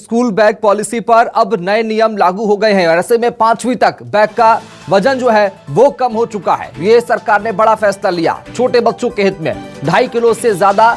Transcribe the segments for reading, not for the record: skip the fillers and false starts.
School bag policy पर अब नए नियम लागू हो गए हैं और ऐसे में 5वीं तक बैग का वजन जो है वो कम हो चुका है। ये सरकार ने बड़ा फैसला लिया छोटे बच्चों के हित में। 2.5 किलो से ज्यादा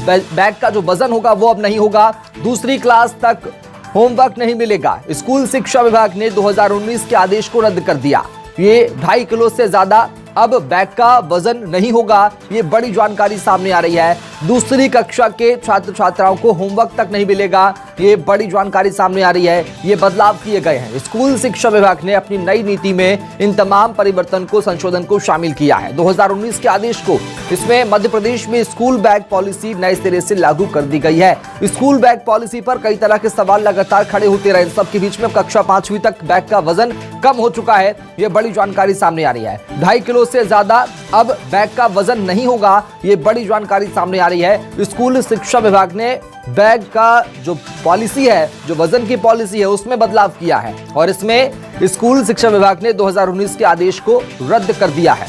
बैग का जो वजन होगा वो अब नहीं होगा। दूसरी क्लास तक होमवर्क नहीं मिलेगा। स्कूल शिक्षा विभाग ने 2019 के आदेश को रद्द कर दिया। ये 2.5 किलो से ज्यादा अब बैग का वजन नहीं होगा। ये बड़ी जानकारी सामने आ रही है। दूसरी कक्षा के छात्र छात्राओं को होमवर्क तक नहीं मिलेगा। ये बड़ी जानकारी सामने आ रही है। ये बदलाव किए गए हैं। स्कूल शिक्षा विभाग ने अपनी नई नीति में इन तमाम परिवर्तन को संशोधन को शामिल किया है। 2019 के आदेश को इसमें मध्य प्रदेश में स्कूल बैग पॉलिसी नए सिरे से लागू कर दी गई है। स्कूल बैग पॉलिसी पर कई तरह के सवाल लगातार खड़े होते रहे। सबके बीच में कक्षा 5वीं तक बैग का वजन कम हो चुका है। ये बड़ी जानकारी सामने आ रही है। 2.5 किलो से ज्यादा अब बैग का वजन नहीं होगा। ये बड़ी जानकारी सामने आ रही है। स्कूल शिक्षा विभाग ने बैग का जो पॉलिसी है, जो वजन की पॉलिसी है, उसमें बदलाव किया है और इसमें स्कूल शिक्षा विभाग ने 2019 के आदेश को रद्द कर दिया है।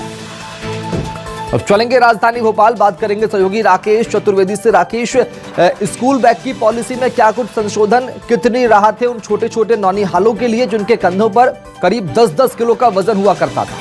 अब चलेंगे राजधानी भोपाल, बात करेंगे सहयोगी राकेश चतुर्वेदी से। राकेश, स्कूल बैग की पॉलिसी में क्या कुछ संशोधन, कितनी राहत है उन छोटे छोटे नौनिहालों के लिए जिनके कंधों पर करीब 10-10 किलो का वजन हुआ करता था?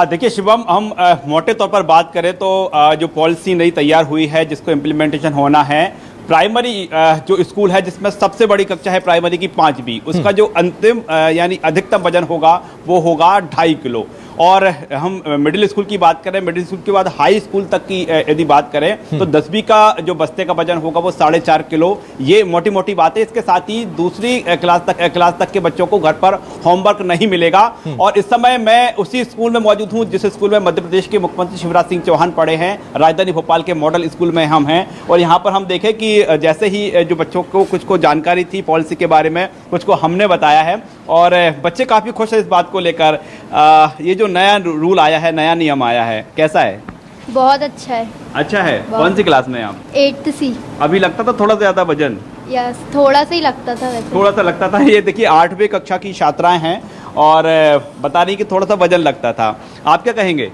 देखिए शिवम, हम मोटे तौर पर बात करें तो जो पॉलिसी नई तैयार हुई है जिसको इम्प्लीमेंटेशन होना है, प्राइमरी जो स्कूल है जिसमें सबसे बड़ी कक्षा है प्राइमरी की 5वीं, उसका जो अंतिम यानी अधिकतम वजन होगा वो होगा 2.5 किलो। और हम मिडिल स्कूल की बात करें, मिडिल स्कूल के बाद हाई स्कूल तक की यदि बात करें तो 10वीं का जो बस्ते का वजन होगा वो 4.5 किलो। ये मोटी मोटी बात है। इसके साथ ही दूसरी क्लास तक के बच्चों को घर पर होमवर्क नहीं मिलेगा। और इस समय मैं उसी स्कूल में मौजूद हूँ जिस स्कूल में मध्य प्रदेश के मुख्यमंत्री शिवराज सिंह चौहान पढ़े हैं। राजधानी भोपाल के मॉडल स्कूल में हम हैं और यहाँ पर हम देखें कि जैसे ही जो बच्चों को कुछ को जानकारी थी पॉलिसी के बारे में, कुछ को हमने बताया है और बच्चे काफ़ी खुश हैं इस बात को लेकर। ये जो नया रूल आया है, नया नियम आया है, कैसा है? बहुत अच्छा है। अच्छा है। कौन सी क्लास में आप? 8th C। अभी लगता था थोड़ा सा ज्यादा वजन? यस, थोड़ा सा ही लगता था वैसे। थोड़ा सा लगता था। ये देखिए 8वीं कक्षा की छात्राएं हैं और बता रही कि थोड़ा सा वजन लगता था। आप क्या कहेंगे?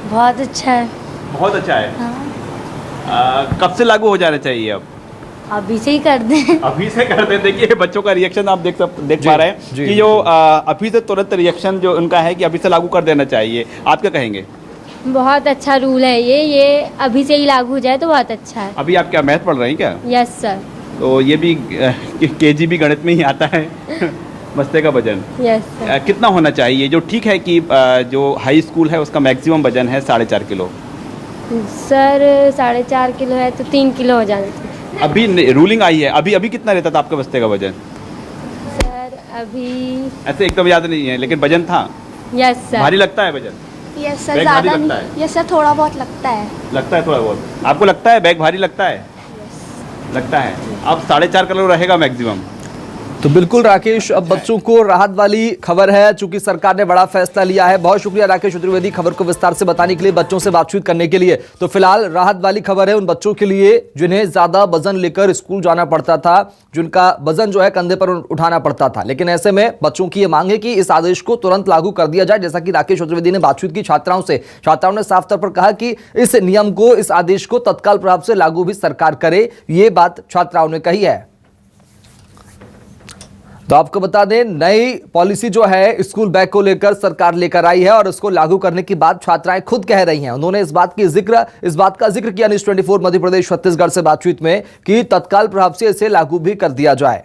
बहुत अच्छा है। बहुत अच्छा है। हाँ। कब से लागू हो जाना चाहिए? अब अभी से ही कर दें। अभी से कर दें। देखिए बच्चों का रिएक्शन आप देख पा रहे हैं कि जो अभी से तुरंत रिएक्शन जो उनका है कि अभी से लागू कर देना चाहिए। आप क्या कहेंगे? बहुत अच्छा रूल है ये अभी से ही लागू हो जाए तो बहुत अच्छा है। अभी आप क्या मैथ पढ़ रहे हैं क्या? Yes sir. तो ये भी KG गणित में ही आता है। बस्ते का वजन यस सर। कितना होना चाहिए? जो ठीक है कि जो हाई स्कूल है उसका मैक्सिमम वजन है 4.5 किलो। सर 4.5 किलो है तो 3 किलो हो जाना चाहिए। अभी रूलिंग आई है। अभी कितना रहता था आपके बस्ते का वजन? सर अभी ऐसे एकदम याद नहीं है लेकिन वजन था। Yes sir. भारी लगता है वजन? यस सर, बैग भारी ज़्यादा लगता नहीं। है? यस सर, थोड़ा बहुत लगता है। लगता है थोड़ा बहुत। आपको लगता है बैग भारी लगता है? लगता है। अब 4.5 किलो रहेगा मैक्सिमम। तो बिल्कुल राकेश, अब बच्चों को राहत वाली खबर है चूंकि सरकार ने बड़ा फैसला लिया है। बहुत शुक्रिया राकेश चतुर्वेदी खबर को विस्तार से बताने के लिए, बच्चों से बातचीत करने के लिए। तो फिलहाल राहत वाली खबर है उन बच्चों के लिए जिन्हें ज्यादा वजन लेकर स्कूल जाना पड़ता था, जिनका वजन जो है कंधे पर उठाना पड़ता था। लेकिन ऐसे में बच्चों की ये मांग है कि इस आदेश को तुरंत लागू कर दिया जाए। जैसा कि राकेश चतुर्वेदी ने बातचीत की छात्राओं से, छात्राओं ने साफ तौर पर कहा कि इस नियम को, इस आदेश को तत्काल प्रभाव से लागू भी सरकार करे। ये बात छात्राओं ने कही है। तो आपको बता दें, नई पॉलिसी जो है स्कूल बैग को लेकर सरकार लेकर आई है और उसको लागू करने की बात छात्राएं खुद कह रही हैं। उन्होंने इस बात का जिक्र किया न्यूज़ 24 मध्य प्रदेश छत्तीसगढ़ से बातचीत में कि तत्काल प्रभाव से इसे लागू भी कर दिया जाए।